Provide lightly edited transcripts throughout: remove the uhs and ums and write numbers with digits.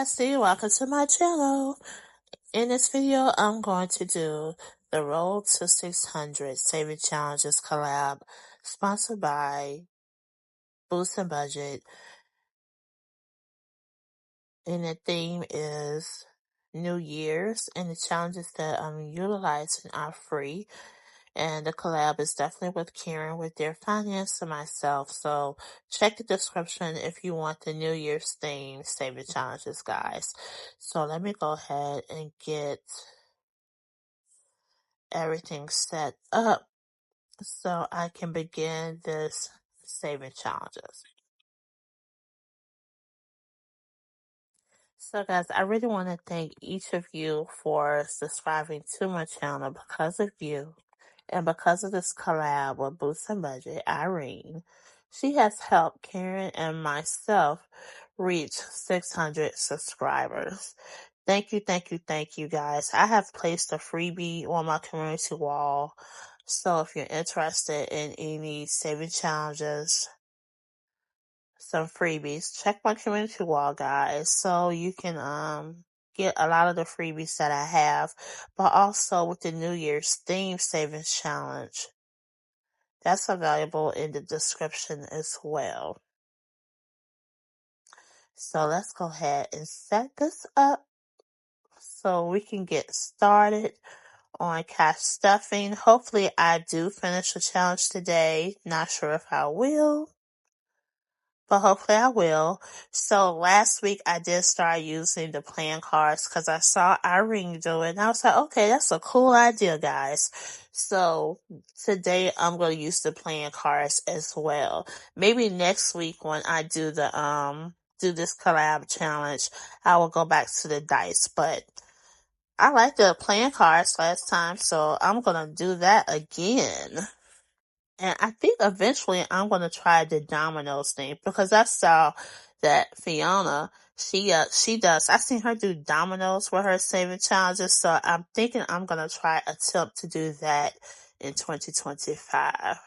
bestie, welcome to my channel. In this video, I'm going to do the Road to 600 Saving Challenges collab, sponsored by Boost and Budget. And the theme is New Year's, and the challenges that I'm utilizing are free. And the collab is definitely with Karen with their finance and myself. So check the description if you want the New Year's theme saving challenges, guys. So let me go ahead and get everything set up so I can begin this saving challenges. So guys, I really want to thank each of you for subscribing to my channel. Because of you and because of this collab with Boost and Budget, Irene, she has helped Karen and myself reach 600 subscribers. Thank you, thank you, thank you guys. I have placed a freebie on my community wall. So if you're interested in any saving challenges, some freebies, check my community wall, guys, so you can get a lot of the freebies that I have, but also with the New Year's theme savings challenge. That's available in the description as well. So let's go ahead and set this up so we can get started on cash stuffing. Hopefully I do finish the challenge today. Not sure if I will, but hopefully I will. So last week I did start using the playing cards because I saw Irene do it, and I was like, okay, that's a cool idea, guys. So today I'm going to use the playing cards as well. Maybe next week when I do this collab challenge, I will go back to the dice, but I like the playing cards last time, so I'm going to do that again. And I think eventually I'm going to try the dominoes thing because I saw that Fiona, she does. I seen her do dominoes with her saving challenges, so I'm thinking I'm going to attempt to do that in 2025.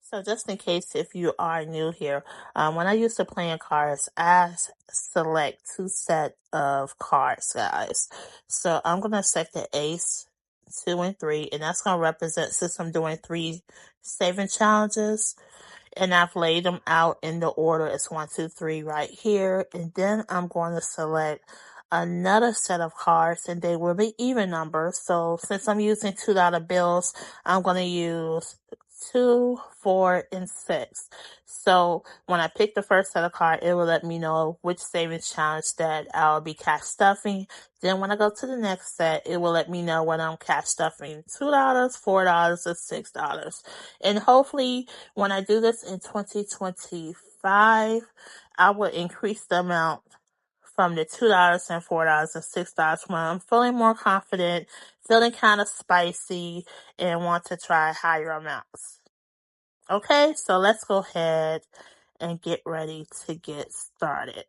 So just in case if you are new here, when I use the playing cards, I select two set of cards, guys. So I'm going to select the ace, 2, and 3, and that's going to represent, since I'm doing 3 saving challenges, and I've laid them out in the order as 1, 2, 3 right here. And then I'm going to select another set of cards, and they will be even numbers. So since I'm using $2 bills, I'm going to use 2, 4, and 6. So when I pick the first set of cards, it will let me know which savings challenge that I'll be cash stuffing. Then when I go to the next set, it will let me know when I'm cash stuffing $2, $4, or $6. And hopefully when I do this in 2025, I will increase the amount from the $2 and $4 and $6 when I'm feeling more confident, feeling kind of spicy, and want to try higher amounts. Okay, so let's go ahead and get ready to get started.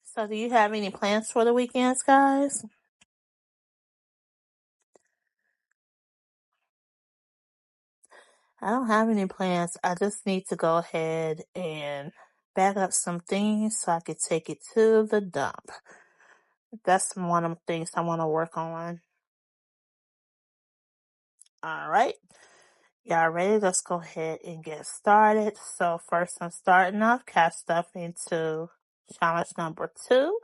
So do you have any plans for the weekends, guys? I don't have any plans. I just need to go ahead and bag up some things so I can take it to the dump. That's one of the things I want to work on. All right. Y'all ready? Let's go ahead and get started. So first I'm starting off cash stuffing to challenge number 2.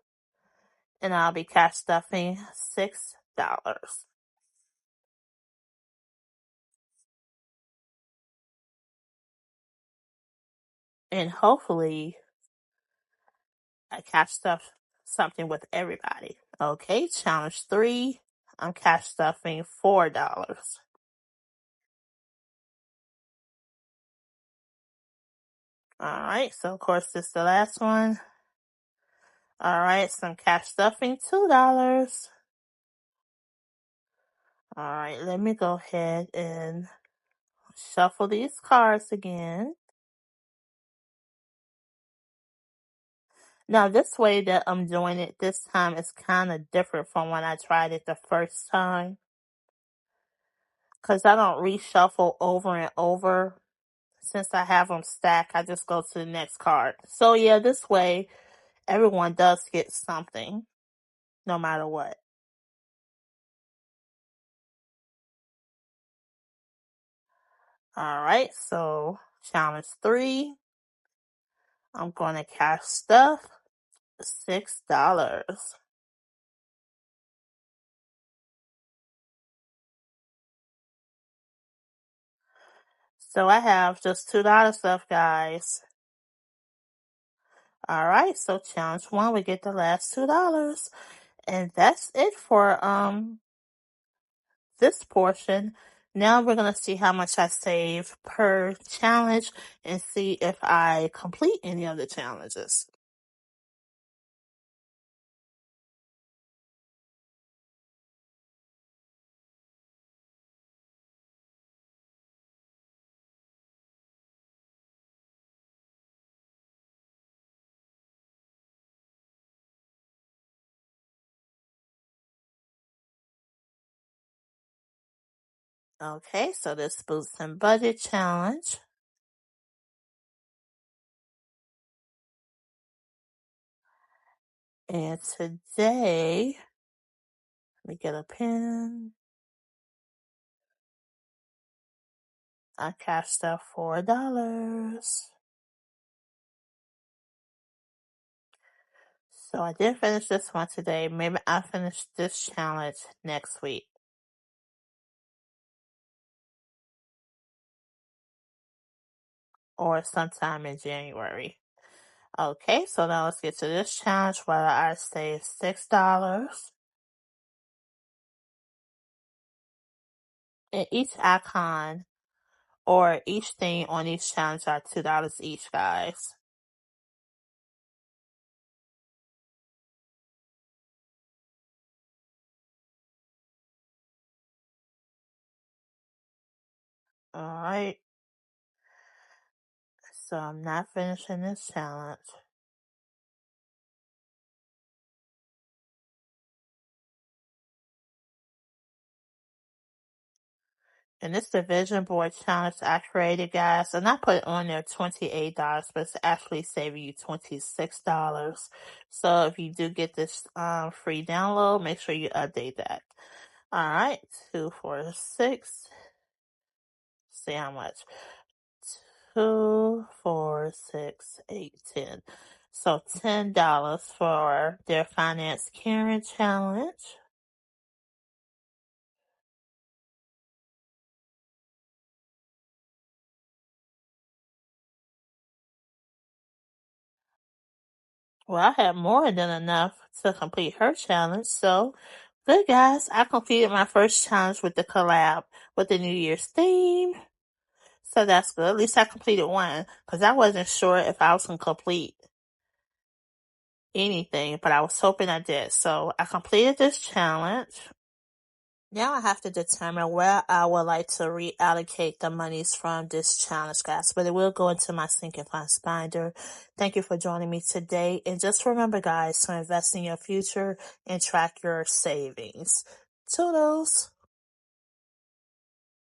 And I'll be cash stuffing $6. And hopefully I cash stuff something with everybody. Okay, challenge 3. I'm cash stuffing $4. Alright, so of course this is the last one. Alright, so I'm cash stuffing $2. Alright, let me go ahead and shuffle these cards again. Now, this way that I'm doing it this time is kind of different from when I tried it the first time. Because I don't reshuffle over and over. Since I have them stacked, I just go to the next card. So yeah, this way, everyone does get something, no matter what. Alright, so challenge 3. I'm going to cash stuff, $6. So I have just $2 left, guys. Alright, so challenge 1, we get the last $2. And that's it for this portion. Now we're going to see how much I save per challenge and see if I complete any of the challenges. Okay, so this Boost and Budget Challenge. And today, let me get a pen. I cashed out $4. So I did finish this one today. Maybe I'll finish this challenge next week. Or sometime in January. Okay, so now let's get to this challenge where I saved $6. And each icon or each thing on each challenge are $2 each, guys. Alright. So I'm not finishing this challenge. And this division board challenge I created, guys, and I put on there $28, but it's actually saving you $26. So if you do get this free download, make sure you update that. Alright, 2, 4, 6. See how much? 2, 4, 6, 8, 10. So $10 for their Finance Karen challenge. Well, I had more than enough to complete her challenge. So, good guys, I completed my first challenge with the collab with the New Year's theme. So that's good. At least I completed one because I wasn't sure if I was going to complete anything, but I was hoping I did. So I completed this challenge. Now I have to determine where I would like to reallocate the monies from this challenge, guys. But it will go into my sinking funds binder. Thank you for joining me today. And just remember, guys, to invest in your future and track your savings. Toodles!